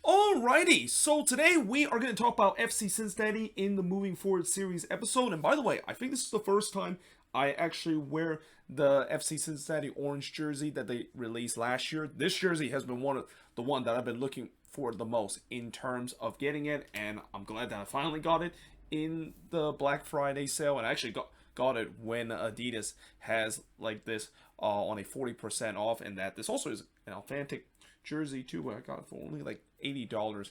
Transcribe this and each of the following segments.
Alrighty, so today we are going to talk about FC Cincinnati in the Moving Forward series episode. And by the way, I think this is the first time I actually wear the FC Cincinnati orange jersey that they released last year. This jersey has been the one that I've been looking for the most in terms of getting it, and I'm glad that I finally got it in the Black Friday sale. And I actually got it when Adidas has like this on a 40% off, and that this also is an authentic jersey too, where I got it for only like $80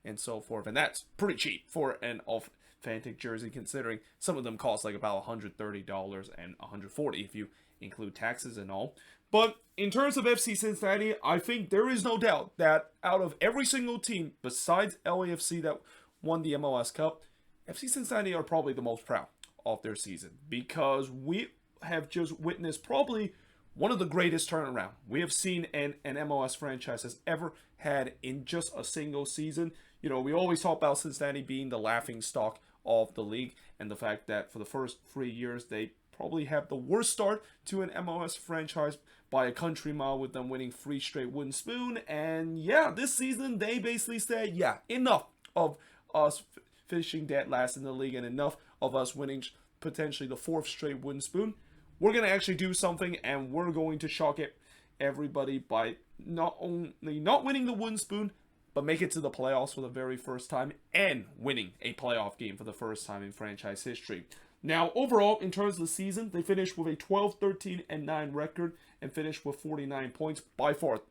and so forth, and that's pretty cheap for an authentic jersey, considering some of them cost like about $130 and $140 if you include taxes and all. But in terms of FC Cincinnati, I think there is no doubt that out of every single team besides LAFC that won the MLS Cup, FC Cincinnati are probably the most proud of their season, because we have just witnessed probably one of the greatest turnaround we have seen an MLS franchise has ever had in just a single season. You know, we always talk about Cincinnati being the laughing stock of the league, and the fact that for the first 3 years they probably have the worst start to an MLS franchise by a country mile, with them winning 3 straight wooden spoon. And yeah, this season they basically said, yeah, enough of us finishing dead last in the league and enough of us winning potentially the 4th straight wooden spoon. We're going to actually do something, and we're going to shock everybody by not only not winning the wooden spoon, but make it to the playoffs for the very first time and winning a playoff game for the first time in franchise history. Now, overall, in terms of the season, they finished with a 12-13-9 record and finished with 49 points, by far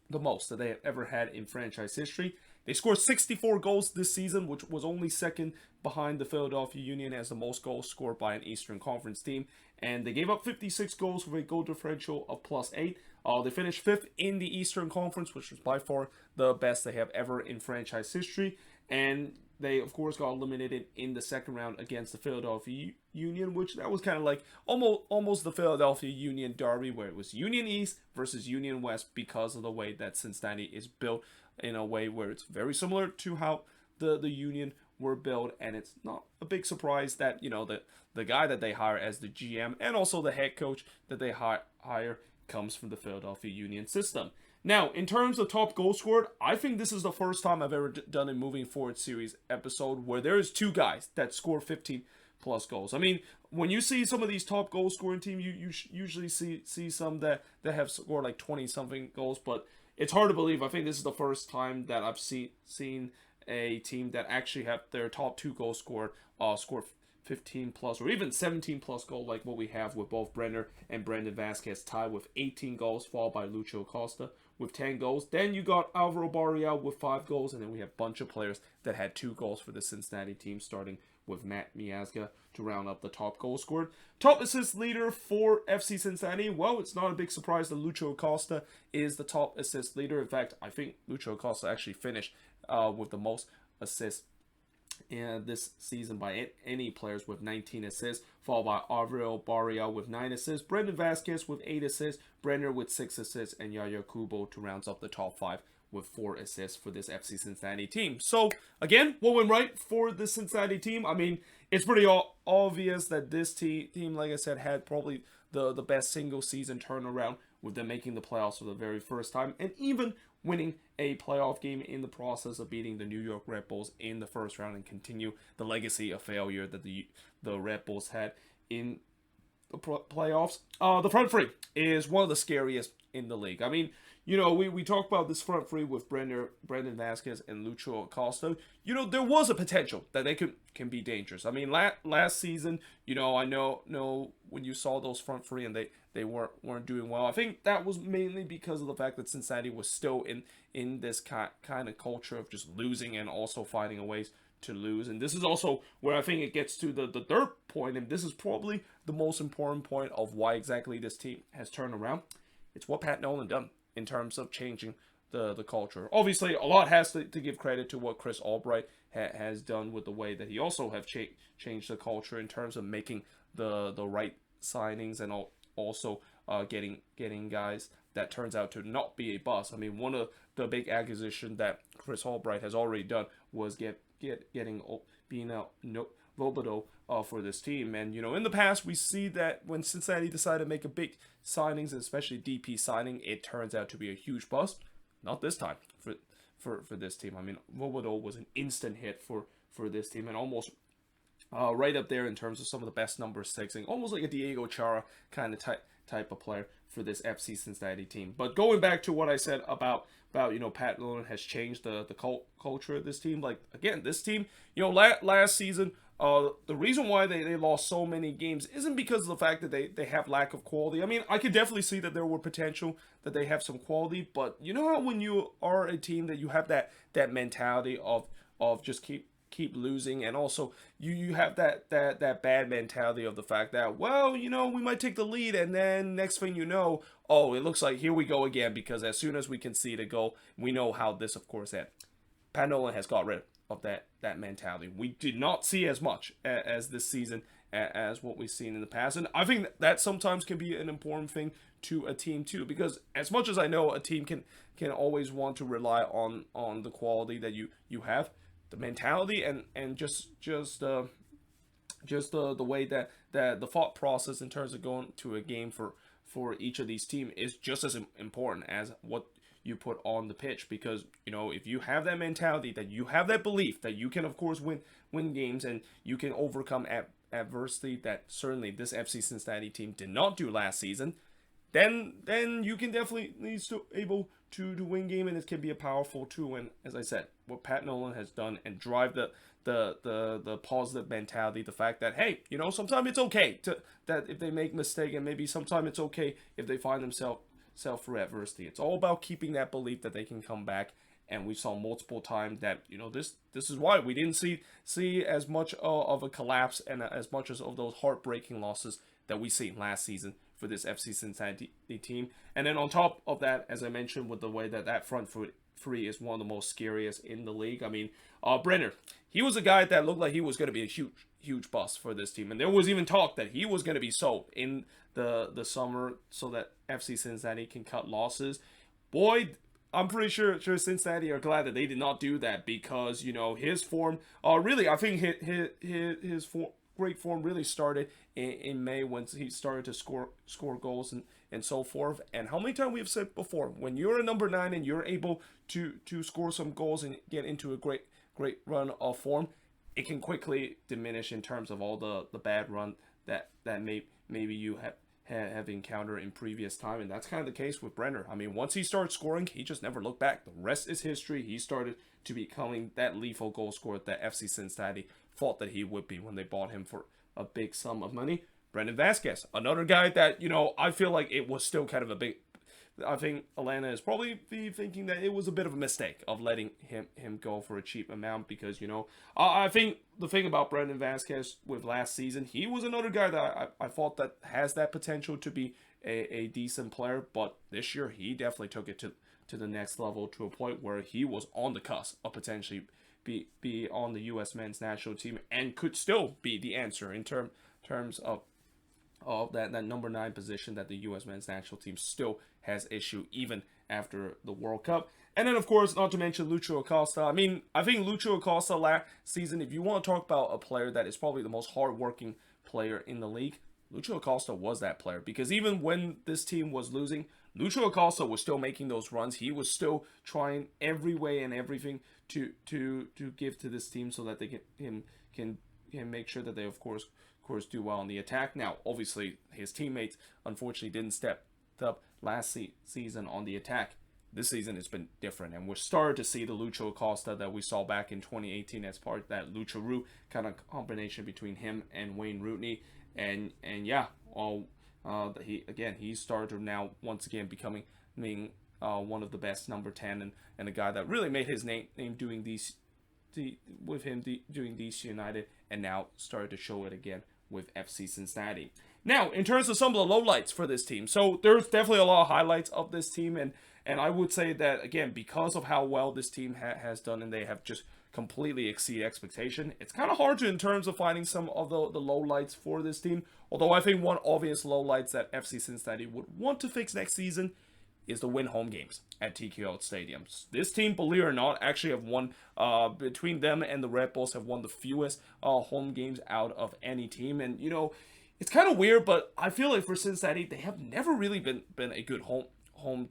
the most that they have ever had in franchise history. They scored 64 goals this season, which was only second behind the Philadelphia Union as the most goals scored by an Eastern Conference team. And they gave up 56 goals with a goal differential of +8. They finished 5th in the Eastern Conference, which was by far the best they have ever in franchise history. And they, of course, got eliminated in the second round against the Philadelphia Union, which that was kind of like almost the Philadelphia Union derby, where it was Union East versus Union West, because of the way that Cincinnati is built, in a way where it's very similar to how the Union were built. And it's not a big surprise that, you know, the guy that they hire as the GM and also the head coach that they hire comes from the Philadelphia Union system. Now, in terms of top goal scored, I think this is the first time I've ever done a Moving Forward series episode where there is 2 guys that score 15 plus goals. I mean, when you see some of these top goal scoring teams, you usually see some that have scored like 20 something goals, but it's hard to believe. I think this is the first time that I've seen a team that actually have their top 2 goals scored score 15 plus or even 17 plus goal, like what we have with both Brenner and Brandon Vasquez tied with 18 goals, followed by Lucho Acosta with 10 goals. Then you got Alvaro Barrial with 5 goals, and then we have a bunch of players that had 2 goals for the Cincinnati team, starting with Matt Miazga to round up the top goal scored. Top assist leader for FC Cincinnati, well, it's not a big surprise that Lucho Acosta is the top assist leader. In fact, I think Lucho Acosta actually finished with the most assists in this season by any players, with 19 assists, followed by Alvaro Barrial with 9 assists, Brendan Vasquez with 8 assists, Brenner with 6 assists, and Yaya Kubo to round up the top 5 with 4 assists for this FC Cincinnati team. So, again, what went right for the Cincinnati team? I mean, it's pretty obvious that this team, like I said, had probably the best single season turnaround, with them making the playoffs for the very first time, and even winning a playoff game in the process of beating the New York Red Bulls in the first round, and continue the legacy of failure that the Red Bulls had in the playoffs. The front three is one of the scariest in the league. I mean, you know, we talk about this front three with Brendan Vasquez and Lucho Acosta. You know, there was a potential that they can be dangerous. I mean, last season, you know, I know when you saw those front three and they weren't doing well. I think that was mainly because of the fact that Cincinnati was still in this kind of culture of just losing and also finding a ways to lose. And this is also where I think it gets to the third point, and this is probably the most important point of why exactly this team has turned around. It's what Pat Nolan done in terms of changing the culture. Obviously, a lot has to give credit to what Chris Albright has done with the way that he also have changed the culture in terms of making the right signings, and also getting guys that turns out to not be a bust. I mean, one of the big acquisition that Chris Albright has already done was getting Vobodo for this team. And, you know, in the past, we see that when Cincinnati decided to make a big signings, especially DP signing, it turns out to be a huge bust. not this time for this team. I mean, Robodo was an instant hit for this team, and almost right up there in terms of some of the best number six, and almost like a Diego Chara kind of type of player for this FC Cincinnati team. But going back to what I said about Pat Nolan has changed the culture of this team. Like, again, this team, last season, the reason why they lost so many games isn't because of the fact that they have lack of quality. I mean, I could definitely see that there were potential that they have some quality, but you know how when you are a team that you have that mentality of just keep losing, and also you have that bad mentality of the fact that, well, we might take the lead, and then next thing you know, oh, it looks like here we go again, because as soon as we concede a goal, we know how this of course ends. Pat Nolan has got rid of that mentality. We did not see as much as this season as what we've seen in the past, and I think that sometimes can be an important thing to a team too, because as much as I know a team can always want to rely on the quality that you have, the mentality and just the way that the thought process in terms of going to a game for each of these teams is just as important as what you put on the pitch. Because if you have that mentality, that you have that belief that you can of course win games and you can overcome adversity, that certainly this FC Cincinnati team did not do last season, then you can definitely still able to win game, and it can be a powerful tool. And as I said, what Pat Nolan has done and drive the positive mentality, the fact that, hey, sometimes it's okay that if they make mistake, and maybe sometimes it's okay if they find themselves through adversity. It's all about keeping that belief that they can come back. And we saw multiple times that this is why we didn't see as much of a collapse and as much as of those heartbreaking losses that we seen last season for this FC Cincinnati team. And then on top of that, as I mentioned, with the way that front three is one of the most scariest in the league. I mean, Brenner, he was a guy that looked like he was going to be a huge bust for this team, and there was even talk that he was going to be sold in the summer so that FC Cincinnati can cut losses. Boy, I'm pretty sure Cincinnati are glad that they did not do that, because his form, really, I think his great form really started in May, when he started to score goals and so forth. And how many times we have said before, when you're a number 9 and you're able to score some goals and get into a great run of form, it can quickly diminish in terms of all the bad run that maybe you have encountered in previous time. And that's kind of the case with Brenner. I mean, once he started scoring, he just never looked back. The rest is history. He started to becoming that lethal goal scorer that FC Cincinnati thought that he would be when they bought him for a big sum of money. Brendan Vasquez, another guy that, I feel like it was still kind of a big... I think Atlanta is probably thinking that it was a bit of a mistake of letting him go for a cheap amount, because, I think the thing about Brendan Vasquez with last season, he was another guy that I thought that has that potential to be a decent player, but this year he definitely took it to the next level, to a point where he was on the cusp of potentially be on the U.S. men's national team, and could still be the answer in terms of that number 9 position that the U.S. men's national team still has issue even after the World Cup. And then, of course, not to mention Lucho Acosta. I mean, I think Lucho Acosta last season, if you want to talk about a player that is probably the most hardworking player in the league, Lucho Acosta was that player. Because even when this team was losing, Lucho Acosta was still making those runs. He was still trying every way and everything to give to this team so that they can make sure that they, of course, do well on the attack. Now, obviously, his teammates unfortunately didn't step up last season on the attack. This season it's been different, and we're starting to see the Lucho Acosta that we saw back in 2018 as part of that Lucha-Roo kind of combination between him and Wayne Rooney. And yeah, he started to now once again becoming one of the best number 10 and a guy that really made his name doing DC United, and now started to show it again with FC Cincinnati. Now, in terms of some of the lowlights for this team, so there's definitely a lot of highlights of this team, and I would say that, again, because of how well this team has done, and they have just completely exceeded expectation, it's kind of hard to, in terms of finding some of the lowlights for this team. Although I think one obvious lowlights that FC Cincinnati would want to fix next season is to win home games at TQL Stadium. This team, believe it or not, actually have won, between them and the Red Bulls, have won the fewest home games out of any team. And, it's kind of weird, but I feel like for Cincinnati, they have never really been a good home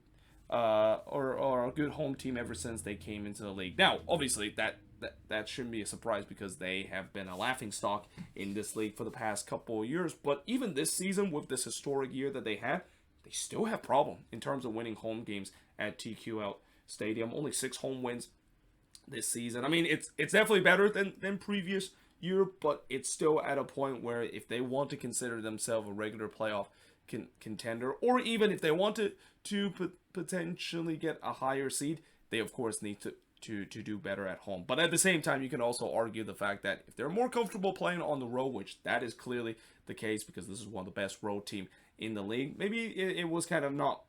or a good home team ever since they came into the league. Now, obviously, that shouldn't be a surprise because they have been a laughingstock in this league for the past couple of years. But even this season, with this historic year that they had, they still have problem in terms of winning home games at TQL Stadium. Only 6 home wins this season. I mean, it's definitely better than previous year, but it's still at a point where if they want to consider themselves a regular playoff contender, or even if they want to potentially get a higher seed, they of course need to do better at home. But at the same time, you can also argue the fact that if they're more comfortable playing on the road, which that is clearly the case because this is one of the best road team in the league, maybe it was kind of not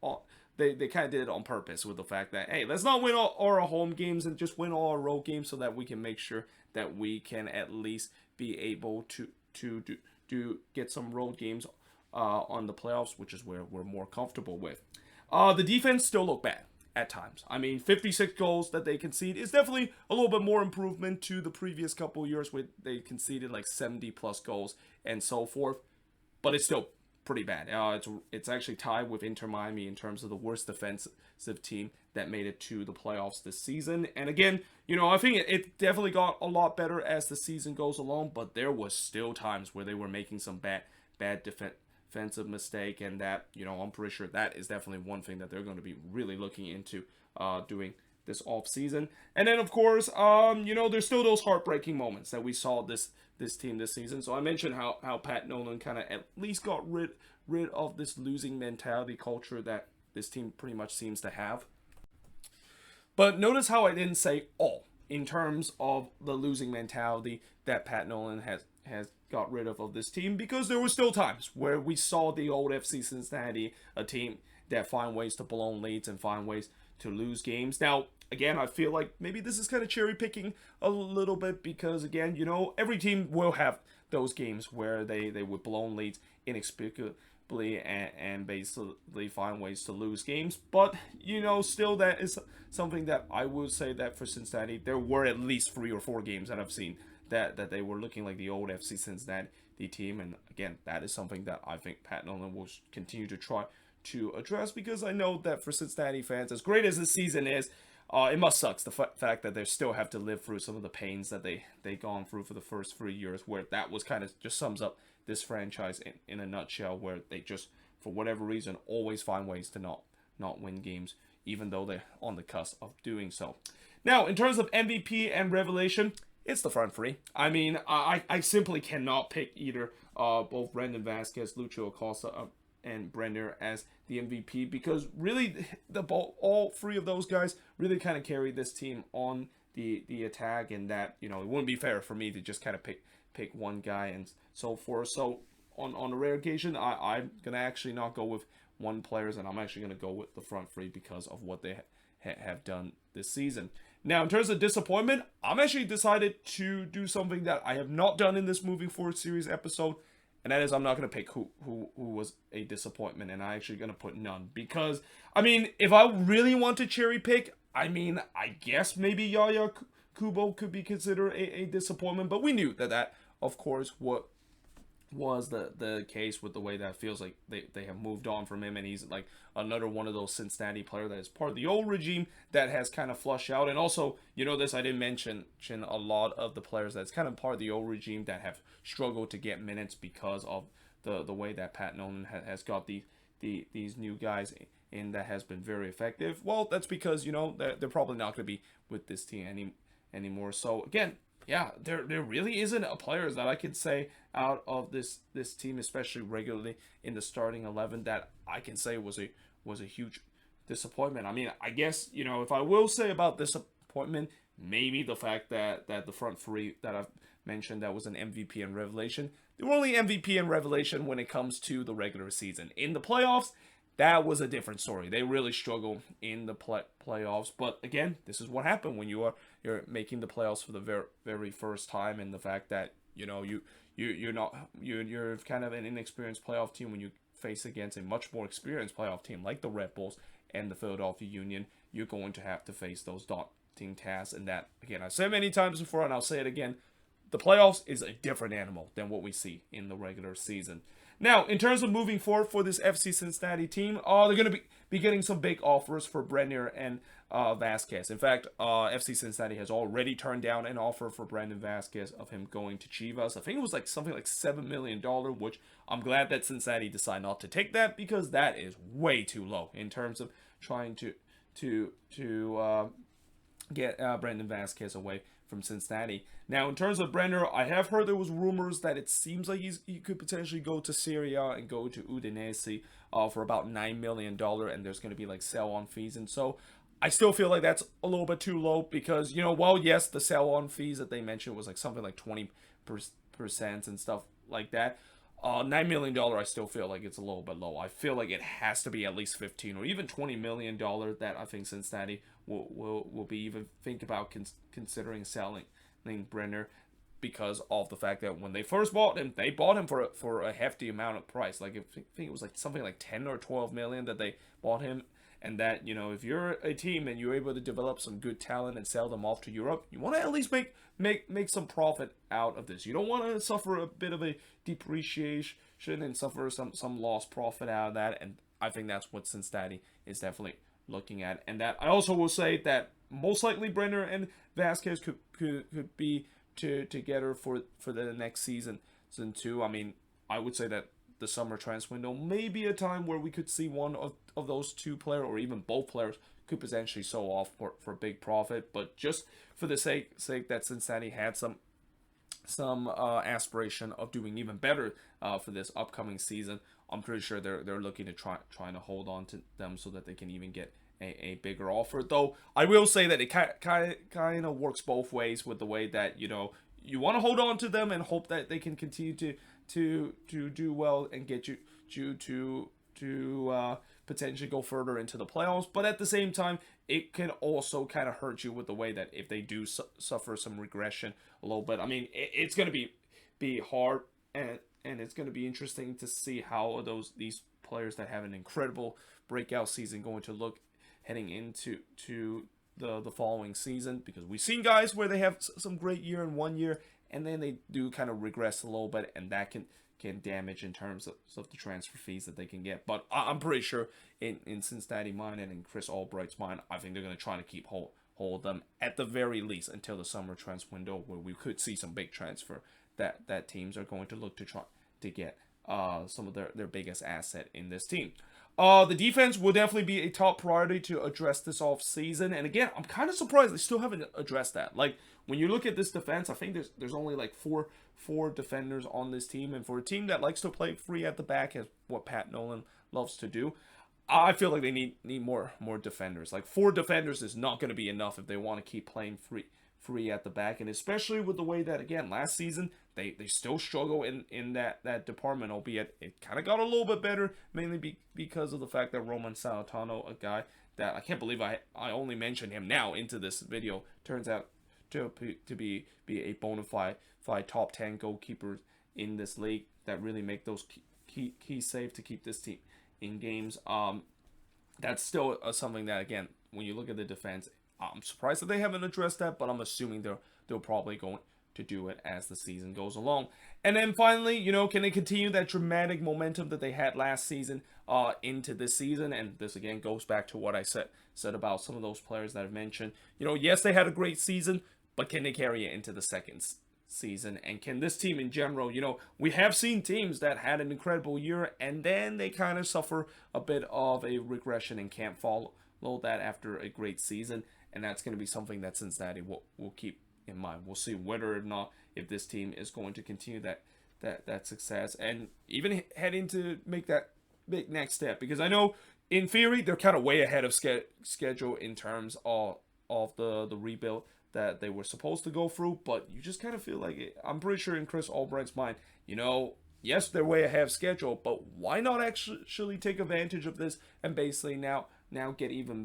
they kind of did it on purpose with the fact that, hey, let's not win all our home games and just win all our road games so that we can make sure that we can at least be able to get some road games on the playoffs, which is where we're more comfortable with. The defense still look bad at times. I mean, 56 goals that they concede is definitely a little bit more improvement to the previous couple of years where they conceded like 70 plus goals and so forth, but it's still pretty bad. It's actually tied with Inter Miami in terms of the worst defensive team that made it to the playoffs this season. And again, I think it definitely got a lot better as the season goes along, but there was still times where they were making some bad defensive mistake, and that, I'm pretty sure that is definitely one thing that they're going to be really looking into doing this off season. And then of course, there's still those heartbreaking moments that we saw this team this season. So I mentioned how Pat Nolan kind of at least got rid of this losing mentality culture that this team pretty much seems to have. But notice how I didn't say all in terms of the losing mentality that Pat Nolan has got rid of this team, because there were still times where we saw the old FC Cincinnati, a team that find ways to blow leads and find ways to lose games. Now, again, I feel like maybe this is kind of cherry picking a little bit because, again, every team will have those games where they would blow leads inexplicably and basically find ways to lose games. But, still that is something that I would say that for Cincinnati, there were at least 3 or 4 games that I've seen that they were looking like the old FC Cincinnati team. And again, that is something that I think Pat Nolan will continue to try to address, because I know that for Cincinnati fans, as great as this season is, it must suck the fact that they still have to live through some of the pains that they gone through for the first 3 years, where that was kind of just sums up this franchise in a nutshell, where they just, for whatever reason, always find ways to not win games, even though they're on the cusp of doing so. Now, in terms of MVP and Revleation, it's the front three. I mean, I simply cannot pick either both Brendan Vasquez, Lucho Acosta, and Brenner as the MVP, because really all 3 of those guys really kind of carried this team on the attack, and that, it wouldn't be fair for me to just kind of pick one guy and so forth. So on a rare occasion, I'm gonna actually not go with one players, and I'm actually gonna go with the front 3 because of what they have done this season. Now, in terms of disappointment, I'm actually decided to do something that I have not done in this Moving Forward series episode, and that is I'm not going to pick who was a disappointment, and I'm actually going to put none. Because, I mean, if I really want to cherry pick, I mean, I guess maybe Yaya Kubo could be considered a disappointment, but we knew that of course, what was the case with the way that it feels like they have moved on from him, and he's like another one of those Cincinnati player that is part of the old regime that has kind of flushed out. And also, I didn't mention a lot of the players that's kind of part of the old regime that have struggled to get minutes because of the way that Pat Nolan has got these new guys in that has been very effective. Well, that's because they're probably not going to be with this team anymore. So again, yeah, there really isn't a player that I could say out of this team, especially regularly in the starting 11, that I can say was a huge disappointment. I mean, I guess, if I will say about disappointment, maybe the fact that the front 3 that I've mentioned that was an MVP and Revleation, they were only MVP and Revleation when it comes to the regular season. In the playoffs, that was a different story. They really struggle in the playoffs. But again, this is what happened when you're making the playoffs for the very first time, and the fact that you're kind of an inexperienced playoff team when you face against a much more experienced playoff team like the Red Bulls and the Philadelphia Union. You're going to have to face those daunting tasks, and that, again, I've said many times before, and I'll say it again. The playoffs is a different animal than what we see in the regular season. Now, in terms of moving forward for this FC Cincinnati team, they're going to be getting some big offers for Brenner and Vasquez. In fact, FC Cincinnati has already turned down an offer for Brandon Vasquez of him going to Chivas. I think it was like something like $7 million, which I'm glad that Cincinnati decided not to take that, because that is way too low in terms of trying to get Brandon Vasquez away from Cincinnati. Now, in terms of Brenner, I have heard there was rumors that it seems like he could potentially go to Serie A and go to Udinese for about $9 million, and there's going to be like sell-on fees. And so I still feel like that's a little bit too low, because, you know, while yes, the sell-on fees that they mentioned was like something like 20% and stuff like that, $9 million, I still feel like it's a little bit low. I feel like it has to be at least 15 or even $20 million that I think Cincinnati will be even think about considering selling Brenner, because of the fact that when they first bought him, they bought him for a hefty amount of price. Like, I think it was like something like 10 or 12 million that they bought him. And that, you know, if you're a team and you're able to develop some good talent and sell them off to Europe, you want to at least make some profit out of this. You don't want to suffer a bit of a depreciation and suffer some lost profit out of that. And I think that's what Cincinnati is definitely looking at. And that I also will say that most likely Brenner and Vasquez could be together for the next season too. I mean, I would say that the summer transfer window may be a time where we could see one of those two players, or even both players, could potentially sell off for big profit. But just for the sake that Cincinnati had some aspiration of doing even better for this upcoming season, I'm pretty sure they're looking to trying to hold on to them so that they can even get a bigger offer. Though I will say that it kind of works both ways, with the way that, you know, you want to hold on to them and hope that they can continue to do well and get you to potentially go further into the playoffs. But at the same time, it can also kind of hurt you with the way that if they do suffer some regression a little bit. I mean, it's going to be hard, and it's going to be interesting to see how these players that have an incredible breakout season going to look heading into the following season, because we've seen guys where they have some great year in 1 year, and then they do kind of regress a little bit, and that can damage in terms of the transfer fees that they can get. But I'm pretty sure in Cincinnati mind and in Chris Albright's mind, I think they're going to try to keep hold them at the very least until the summer transfer window, where we could see some big transfer that teams are going to look to try to get some of their biggest asset in this team. The defense will definitely be a top priority to address this off season. And again, I'm kind of surprised they still haven't addressed that. Like, when you look at this defense, I think there's only like four defenders on this team. And for a team that likes to play free at the back, as what Pat Nolan loves to do, I feel like they need more defenders. Like, 4 defenders is not going to be enough if they want to keep playing free at the back. And especially with the way that, again, last season they still struggle in that department, albeit it kind of got a little bit better, mainly because of the fact that Roman Salatano, a guy that I can't believe I only mentioned him now into this video, turns out to be a bona fide top 10 goalkeeper in this league that really make those key saves to keep this team in games. That's still something that, again, when you look at the defense, I'm surprised that they haven't addressed that, but I'm assuming they're probably going to do it as the season goes along. And then finally, you know, can they continue that dramatic momentum that they had last season into this season? And this again goes back to what I said about some of those players that I've mentioned. You know, yes, they had a great season, but can they carry it into the second season? And can this team in general, you know, we have seen teams that had an incredible year and then they kind of suffer a bit of a regression and can't follow that after a great season. And that's going to be something that Cincinnati will keep in mind. We'll see whether or not if this team is going to continue that success and even head into make that big next step. Because I know in theory they're kind of way ahead of schedule in terms of the rebuild that they were supposed to go through. But you just kind of feel like it. I'm pretty sure in Chris Albright's mind, you know, yes, they're way ahead of schedule, but why not actually take advantage of this and basically now get even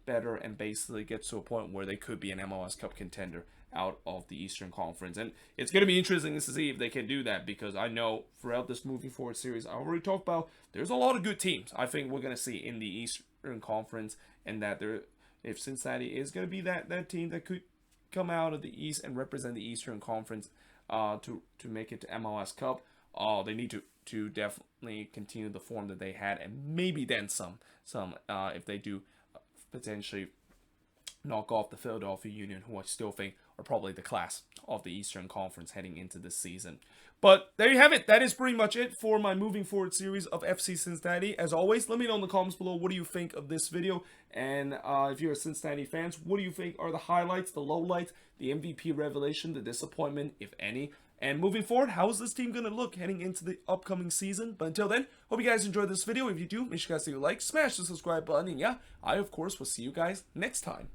better and basically get to a point where they could be an MLS Cup contender out of the Eastern Conference. And it's going to be interesting to see if they can do that, because I know throughout this moving forward series, I already talked about there's a lot of good teams I think we're going to see in the Eastern Conference, and that if Cincinnati is going to be that team that could come out of the East and represent the Eastern Conference to make it to MLS Cup, they need to to definitely continue the form that they had, and maybe then some if they do potentially knock off the Philadelphia Union, who I still think are probably the class of the Eastern Conference heading into this season. But there you have it. That is pretty much it for my moving forward series of FC Cincinnati. As always, let me know in the comments below, what do you think of this video? And if you're a Cincinnati fans, what do you think are the highlights, the lowlights, the MVP revelation, the disappointment, if any? And moving forward, how is this team going to look heading into the upcoming season? But until then, hope you guys enjoyed this video. If you do, make sure you guys leave a like, smash the subscribe button, and yeah, I, of course, will see you guys next time.